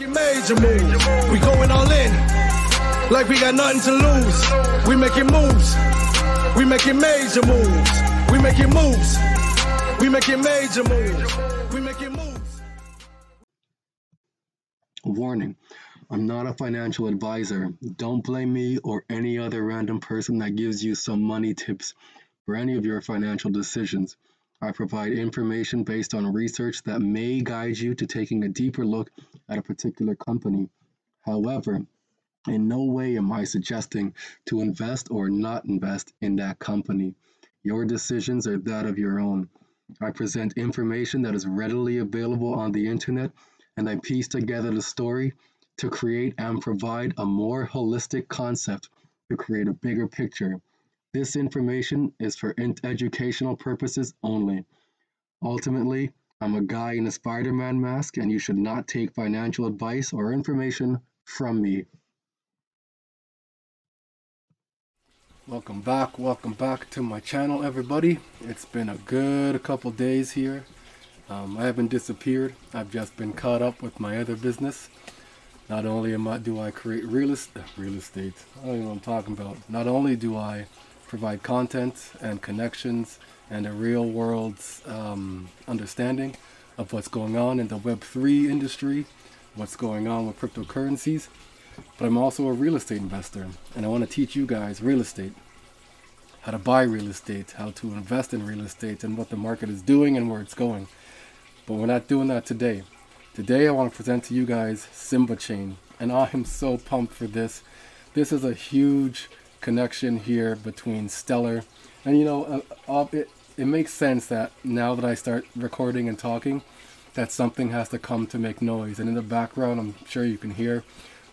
Major moves. We going all in, like we got nothing to lose. We making moves. We making major moves. We making moves. We making major moves. We making moves. Warning, I'm not a financial advisor. Don't blame me or any other random person that gives you some money tips for any of your financial decisions. I provide information based on research that may guide you to taking a deeper look at a particular company. However, in no way am I suggesting to invest or not invest in that company. Your decisions are that of your own. I present information that is readily available on the internet, and I piece together the story to create and provide a more holistic concept to create a bigger picture. This information is for educational purposes only. Ultimately, I'm a guy in a Spider-Man mask, and you should not take financial advice or information from me. Welcome back to my channel, everybody. It's been a good couple days here. I haven't disappeared. I've just been caught up with my other business. Not only do I create real estate, I don't even know what I'm talking about. Not only do I provide content and connections and a real world's understanding of what's going on in the Web3 industry, what's going on with cryptocurrencies, but I'm also a real estate investor, and I want to teach you guys real estate, how to buy real estate, how to invest in real estate, and what the market is doing and where it's going. But we're not doing that today. Today I want to present to you guys Simbachain, and I am so pumped for this. This is a huge connection here between Stellar, and it makes sense that now that I start recording and talking, that something has to come to make noise. And in the background, I'm sure you can hear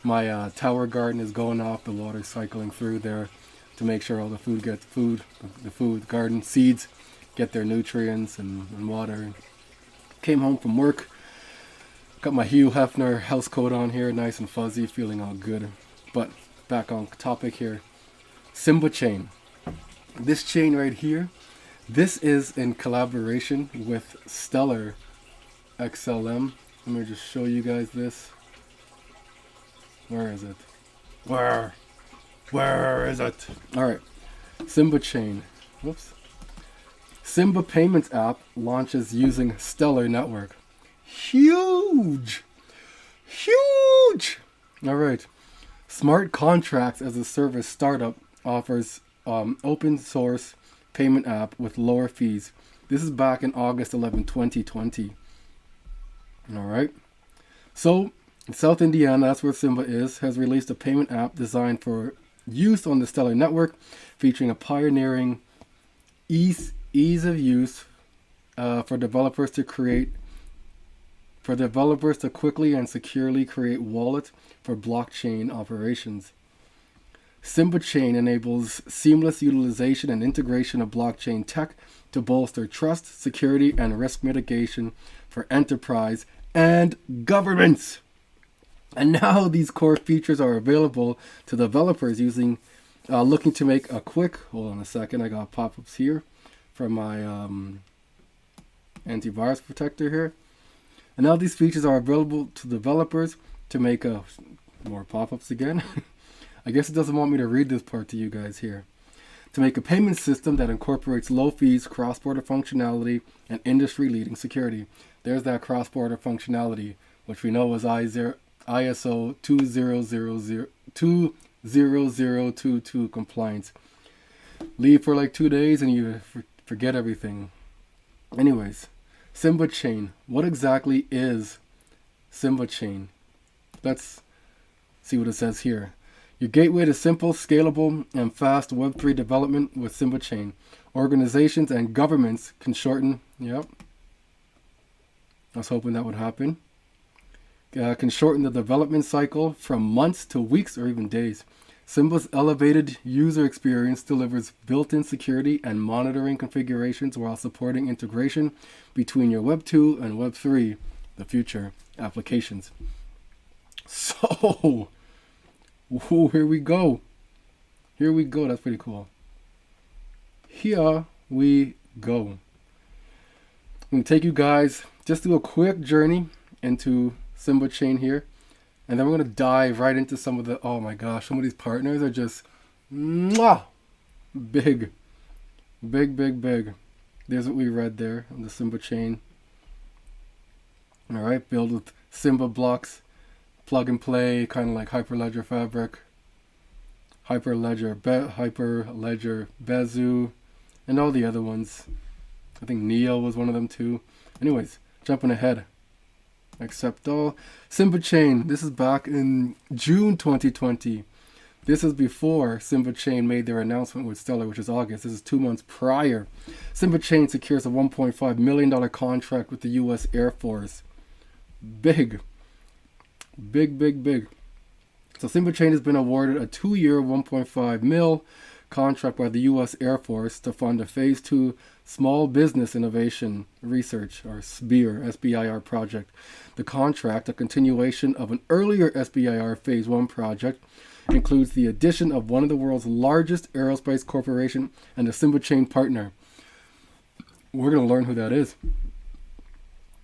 my tower garden is going off, the water cycling through there to make sure all the food garden seeds get their nutrients and water. Came home from work, got my Hugh Hefner house coat on here, nice and fuzzy, feeling all good. But back on topic here, Simbachain. This chain right here, this is in collaboration with Stellar XLM. Let me just show you guys this. Where is it? Where is it? Alright, Simbachain. Whoops. Simba Payments app launches using Stellar Network. Huge! Alright. Smart Contracts as a Service startup offers open source payment app with lower fees. This is back in August 11, 2020. Alright. So, in South Indiana, that's where Simba is, has released a payment app designed for use on the Stellar Network, featuring a pioneering ease of use for developers to quickly and securely create wallets for blockchain operations. Simbachain enables seamless utilization and integration of blockchain tech to bolster trust, security, and risk mitigation for enterprise and governments. And now these core features are available to developers looking to make a quick, hold on a second, I got pop-ups here from my antivirus protector here. And now these features are available to developers to make more pop-ups again. I guess it doesn't want me to read this part to you guys here. To make a payment system that incorporates low fees, cross-border functionality, and industry-leading security. There's that cross-border functionality, which we know is ISO 20022 compliance. Leave for like 2 days and you forget everything. Anyways, Simbachain. What exactly is Simbachain? Let's see what it says here. Your gateway to simple, scalable, and fast Web3 development with Simbachain. Organizations and governments can shorten, I was hoping that would happen. Can shorten the development cycle from months to weeks or even days. Simba's elevated user experience delivers built-in security and monitoring configurations while supporting integration between your Web 2 and Web 3, the future applications. So, here we go. That's pretty cool. Here we go. I'm going to take you guys, just do a quick journey into Simbachain here. And then we're going to dive right into some of the, oh my gosh, some of these partners are just, mwah, big, big, big, big. There's what we read there on the Simba chain. All right, build with Simba blocks, plug and play, kind of like Hyperledger Fabric, Hyperledger Bezu, and all the other ones. I think Neo was one of them too. Anyways, jumping ahead. Accept all. Simbachain. This is back in June 2020. This is before Simbachain made their announcement with Stellar, which is August. This is 2 months prior. Simbachain secures a $1.5 million contract with the U.S. Air Force. Big. Big, big, big. So Simbachain has been awarded a 2-year, $1.5 million contract by the U.S. Air Force to fund a Phase 2 Small Business Innovation Research, or SBIR project. The contract, a continuation of an earlier SBIR Phase 1 project, includes the addition of one of the world's largest aerospace corporation and a Simbachain partner. We're going to learn who that is.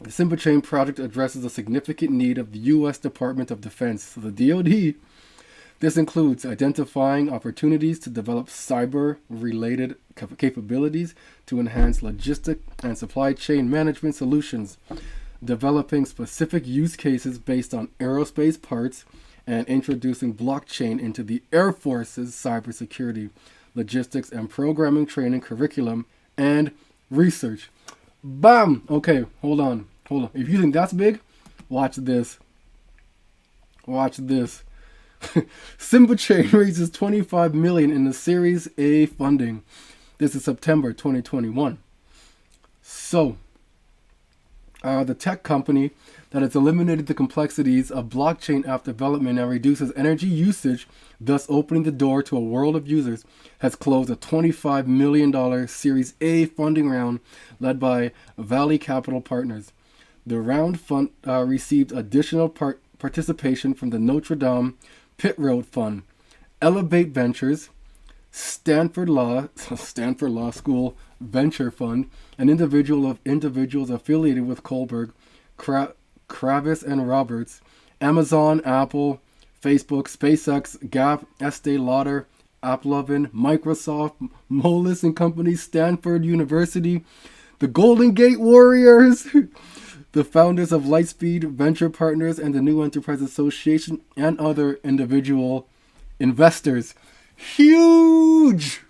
The Simbachain project addresses a significant need of the U.S. Department of Defense, so the DoD. This includes identifying opportunities to develop cyber-related capabilities to enhance logistic and supply chain management solutions, developing specific use cases based on aerospace parts, and introducing blockchain into the Air Force's cybersecurity, logistics, and programming training curriculum and research. Bam! Okay, hold on. If you think that's big, watch this. Watch this. Simbachain raises $25 million in the Series A funding. This is September 2021. So, the tech company that has eliminated the complexities of blockchain app development and reduces energy usage, thus opening the door to a world of users, has closed a $25 million Series A funding round led by Valley Capital Partners. The round fund received additional participation from the Notre Dame Pit Road Fund, Elevate Ventures, Stanford Law School Venture Fund, and individuals affiliated with Kohlberg, Kravis and Roberts, Amazon, Apple, Facebook, SpaceX, Gap, Estee Lauder, AppLovin, Microsoft, Moelis and Company, Stanford University, the Golden Gate Warriors, the founders of Lightspeed Venture Partners and the New Enterprise Association, and other individual investors. Huge!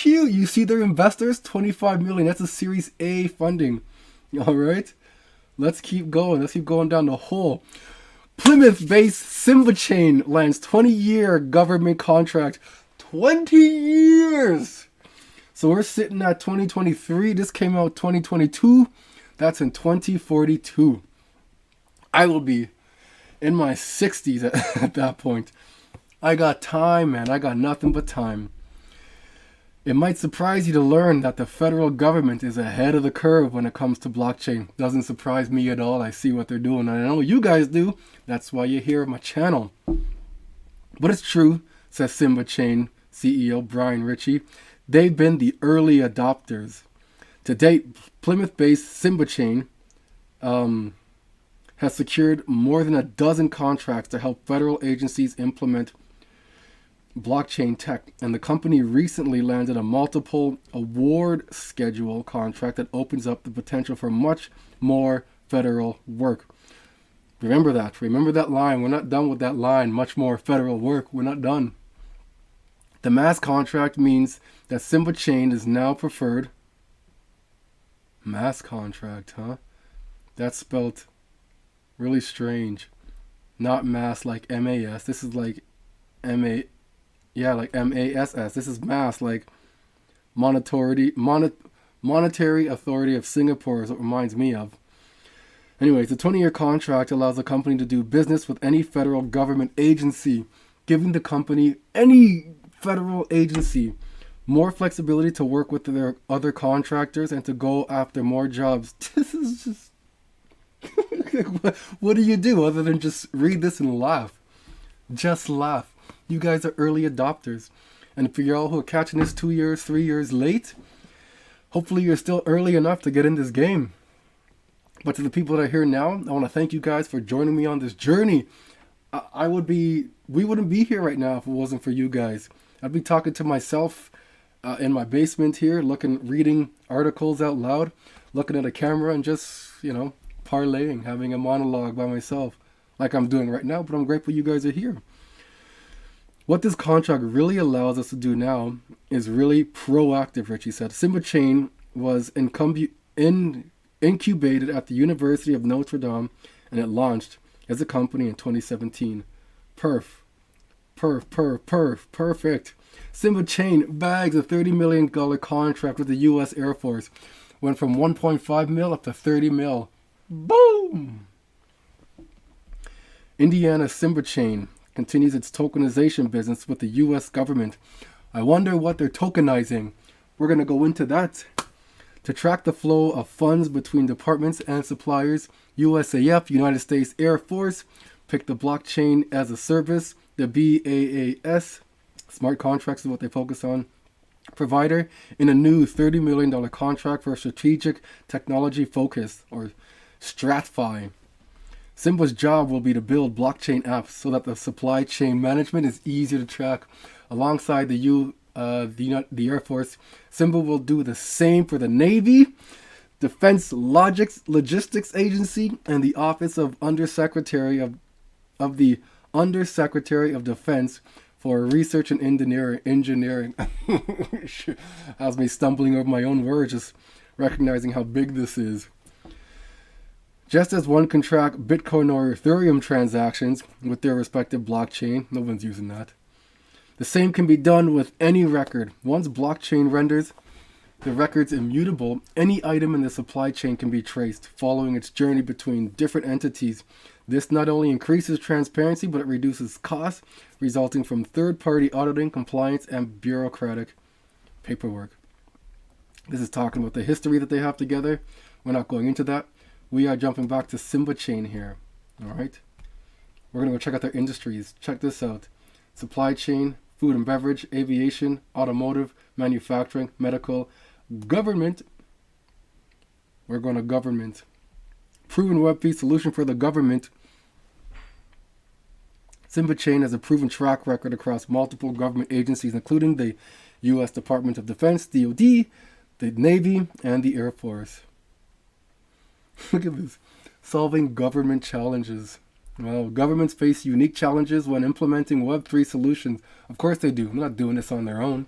You see their investors? $25 million. That's a Series A funding. All right? Let's keep going. Let's keep going down the hole. Plymouth-based SIMBA Chain lands 20-year government contract. 20 years! So we're sitting at 2023. This came out 2022. That's in 2042. I will be in my 60s at that point. I got time, man. I got nothing but time. It might surprise you to learn that the federal government is ahead of the curve when it comes to blockchain. Doesn't surprise me at all. I see what they're doing. I know you guys do. That's why you're here on my channel. But it's true, says Simbachain CEO Brian Ritchie. They've been the early adopters. To date, Plymouth-based Simbachain has secured more than a dozen contracts to help federal agencies implement blockchain tech, and the company recently landed a multiple award schedule contract that opens up the potential for much more federal work. Remember that line. We're not done with that line. Much more federal work. We're not done. The mass contract means that Simbachain is now preferred. Mass contract, huh? That's spelled really strange. Not mass like M-A-S. This is like M-A... Yeah, like M-A-S-S. This is mass like Monetary Authority of Singapore is what it reminds me of. Anyways, the 20-year contract allows the company to do business with any federal government agency, giving the company, any federal agency, more flexibility to work with their other contractors and to go after more jobs. This is just... What do you do other than just read this and laugh? Just laugh. You guys are early adopters. And for y'all who are catching this 2 years, 3 years late, hopefully you're still early enough to get in this game. But to the people that are here now, I want to thank you guys for joining me on this journey. we wouldn't be here right now if it wasn't for you guys. I'd be talking to myself in my basement here, reading articles out loud, looking at a camera and just, parlaying, having a monologue by myself like I'm doing right now, but I'm grateful you guys are here. What this contract really allows us to do now is really proactive, Richie said. Simbachain was incubated at the University of Notre Dame, and it launched as a company in 2017. Perfect. Simbachain bags a $30 million contract with the U.S. Air Force. Went from 1.5 mil up to 30 mil. Boom! Indiana's Simbachain continues its tokenization business with the U.S. government. I wonder what they're tokenizing. We're going to go into that. To track the flow of funds between departments and suppliers, USAF, United States Air Force, picked the blockchain as a service. The BAAS, smart contracts is what they focus on, provider in a new $30 million contract for strategic technology focus, or StratFi. Simba's job will be to build blockchain apps so that the supply chain management is easier to track. Alongside the Air Force, Simba will do the same for the Navy, Defense Logistics Agency, and the Office of Undersecretary of the Undersecretary of Defense for Research and Engineering. Has me stumbling over my own words, just recognizing how big this is. Just as one can track Bitcoin or Ethereum transactions with their respective blockchain, no one's using that. The same can be done with any record. Once blockchain renders the records immutable, any item in the supply chain can be traced, following its journey between different entities. This not only increases transparency, but it reduces costs resulting from third-party auditing, compliance, and bureaucratic paperwork. This is talking about the history that they have together. We're not going into that. We are jumping back to Simbachain here. All right. We're going to go check out their industries. Check this out. Supply chain, food and beverage, aviation, automotive, manufacturing, medical, government. We're going to government. Proven Web3 solution for the government. Simbachain has a proven track record across multiple government agencies, including the U.S. Department of Defense, DoD, the Navy, and the Air Force. Look at this. Solving government challenges. Well, governments face unique challenges when implementing Web3 solutions. Of course they do. They're not doing this on their own.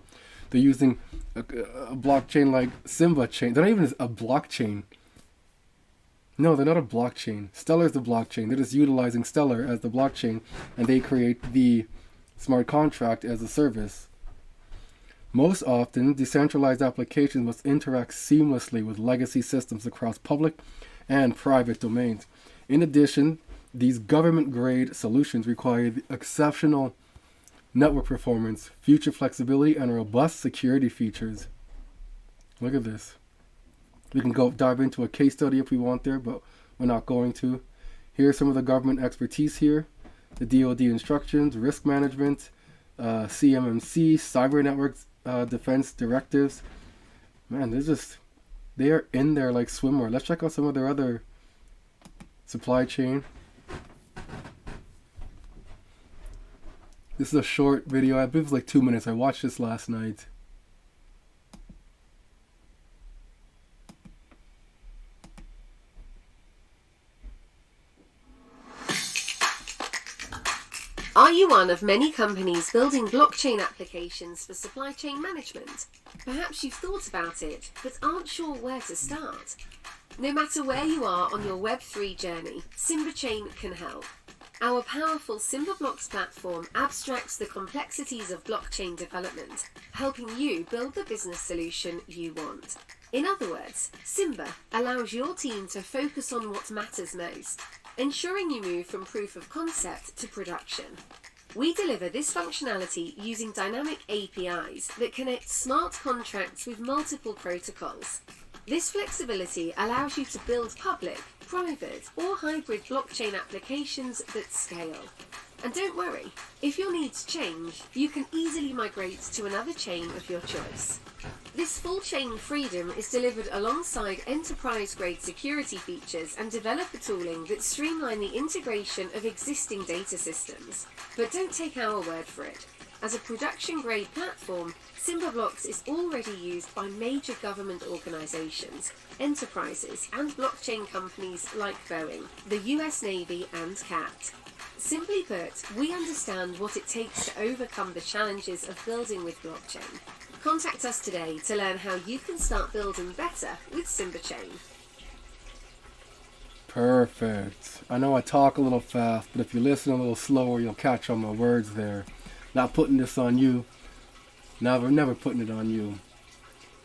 They're using a blockchain like Simbachain. They're not even a blockchain. No, they're not a blockchain. Stellar's the blockchain. They're just utilizing Stellar as the blockchain, and they create the smart contract as a service. Most often, decentralized applications must interact seamlessly with legacy systems across public and private domains. In addition, these government-grade solutions require exceptional network performance, future flexibility, and robust security features. Look at this. We can go dive into a case study if we want there, but we're not going to. Here's some of the government expertise here. The DoD instructions, risk management, CMMC, cyber networks, defense directives. Man, they are in there like swimwear. Let's check out some of their other supply chain. This is a short video. I believe it's like 2 minutes. I watched this last night. Are you one of many companies building blockchain applications for supply chain management? Perhaps you've thought about it, but aren't sure where to start. No matter where you are on your Web3 journey, Simbachain can help. Our powerful Simba Blocks platform abstracts the complexities of blockchain development, helping you build the business solution you want. In other words, Simba allows your team to focus on what matters most, ensuring you move from proof of concept to production. We deliver this functionality using dynamic APIs that connect smart contracts with multiple protocols. This flexibility allows you to build public, private, or hybrid blockchain applications that scale. And don't worry, if your needs change, you can easily migrate to another chain of your choice. This full chain freedom is delivered alongside enterprise-grade security features and developer tooling that streamline the integration of existing data systems. But don't take our word for it. As a production-grade platform, SIMBA Blocks is already used by major government organizations, enterprises, and blockchain companies like Boeing, the US Navy, and CAT. Simply put, we understand what it takes to overcome the challenges of building with blockchain. Contact us today to learn how you can start building better with Simbachain. Perfect. I know I talk a little fast, but if you listen a little slower, you'll catch on my words there. Not putting this on you. Never putting it on you.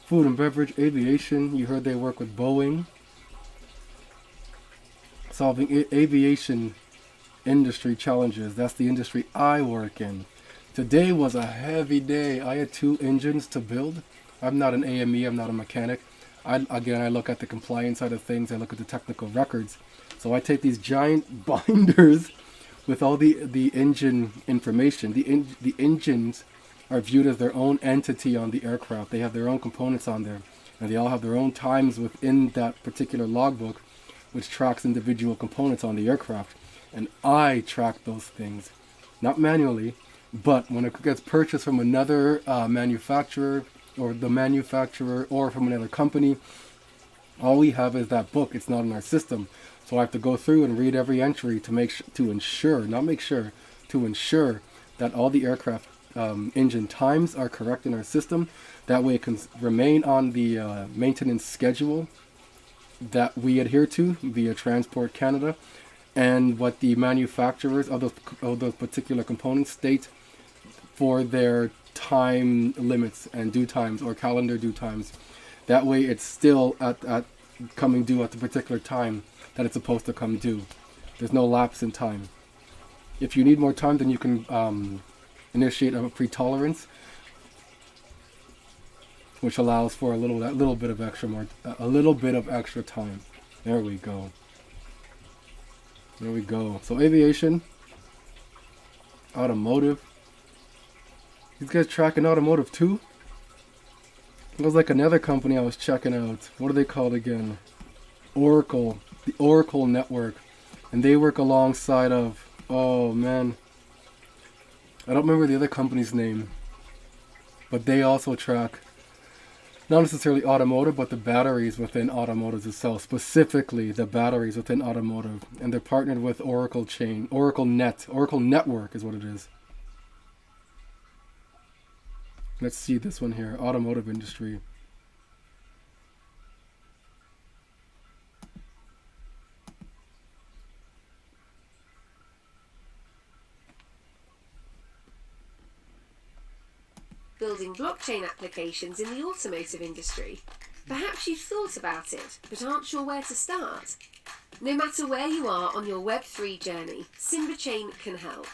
Food and beverage, aviation. You heard they work with Boeing. Solving aviation industry challenges. That's the industry I work in. Today was a heavy day. I had 2 engines to build. I'm not an AME. I'm not a mechanic. I look at the compliance side of things. I look at the technical records. So I take these giant binders with all the engine information. The engines are viewed as their own entity on the aircraft. They have their own components on there, and they all have their own times within that particular logbook, which tracks individual components on the aircraft. And I track those things, not manually, but when it gets purchased from another manufacturer, or the manufacturer, or from another company, all we have is that book. It's not in our system. So I have to go through and read every entry to ensure that all the aircraft engine times are correct in our system. That way it can remain on the maintenance schedule that we adhere to via Transport Canada, and what the manufacturers of those particular components state for their time limits and due times, or calendar due times. That way it's still at coming due at the particular time that it's supposed to come due. There's no lapse in time. If you need more time, then you can initiate a pre-tolerance, which allows for a little bit of extra time. There we go. So aviation, automotive. These guys tracking automotive too? It was like another company I was checking out. What are they called again? Oracle. The Oracle network. And they work alongside of, oh man, I don't remember the other company's name, but they also track not necessarily automotive, but the batteries within automotives itself, specifically the batteries within automotive. And they're partnered with Oracle Network is what it is. Let's see this one here, automotive industry. Building blockchain applications in the automotive industry. Perhaps you've thought about it, but aren't sure where to start. No matter where you are on your Web3 journey, Simbachain can help.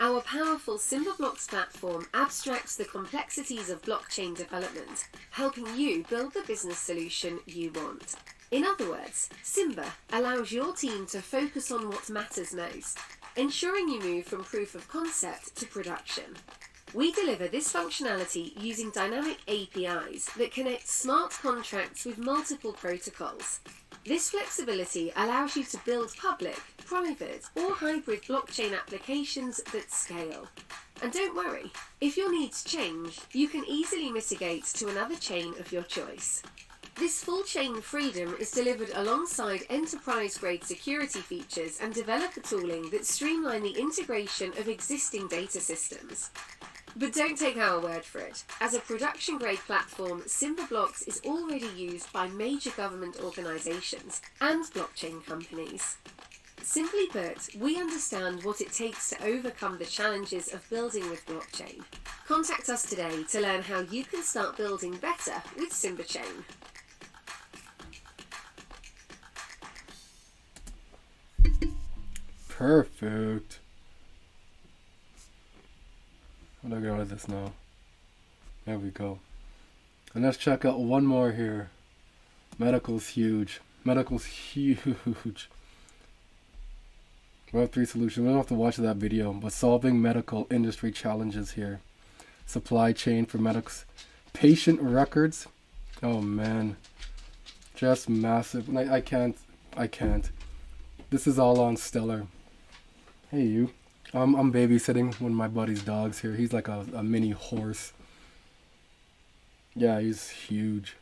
Our powerful SIMBA Blocks platform abstracts the complexities of blockchain development, helping you build the business solution you want. In other words, SIMBA allows your team to focus on what matters most, ensuring you move from proof of concept to production. We deliver this functionality using dynamic APIs that connect smart contracts with multiple protocols. This flexibility allows you to build public, private, or hybrid blockchain applications that scale. And don't worry, if your needs change, you can easily mitigate to another chain of your choice. This full chain freedom is delivered alongside enterprise-grade security features and developer tooling that streamline the integration of existing data systems. But don't take our word for it. As a production-grade platform, SIMBA Blocks is already used by major government organizations and blockchain companies. Simply put, we understand what it takes to overcome the challenges of building with blockchain. Contact us today to learn how you can start building better with Simbachain. Perfect. How do I get out of this now? There we go. And let's check out one more here. Medical's huge. Medical's huge. Web3 solution. We don't have to watch that video, but solving medical industry challenges here. Supply chain for medics. Patient records. Oh man, just massive. I can't. This is all on Stellar. Hey you. I'm babysitting one of my buddy's dogs here. He's like a mini horse. Yeah, he's huge.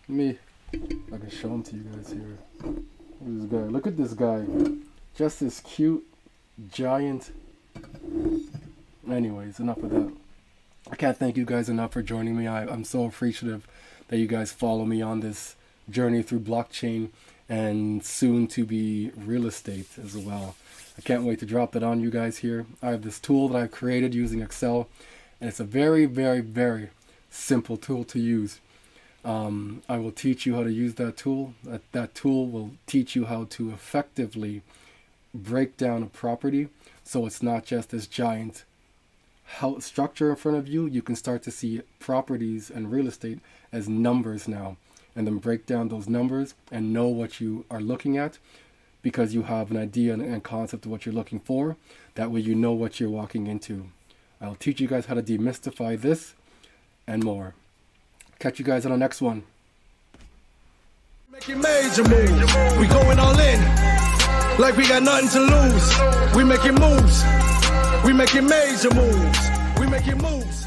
I can show him to you guys here. This guy. Look at this guy. Just this cute, giant. Anyways, enough of that. I can't thank you guys enough for joining me. I'm so appreciative that you guys follow me on this journey through blockchain and soon to be real estate as well. I can't wait to drop that on you guys here. I have this tool that I've created using Excel, and it's a very, very, very simple tool to use. I will teach you how to use that tool. That tool will teach you how to effectively break down a property so it's not just this giant house structure in front of you. You can start to see properties and real estate as numbers now, and then break down those numbers and know what you are looking at, because you have an idea and concept of what you're looking for. That way you know what you're walking into. I'll teach you guys how to demystify this and more. Catch you guys on the next one. Making major moves. We going all in. Like we got nothing to lose. We making moves. We making major moves. We making moves.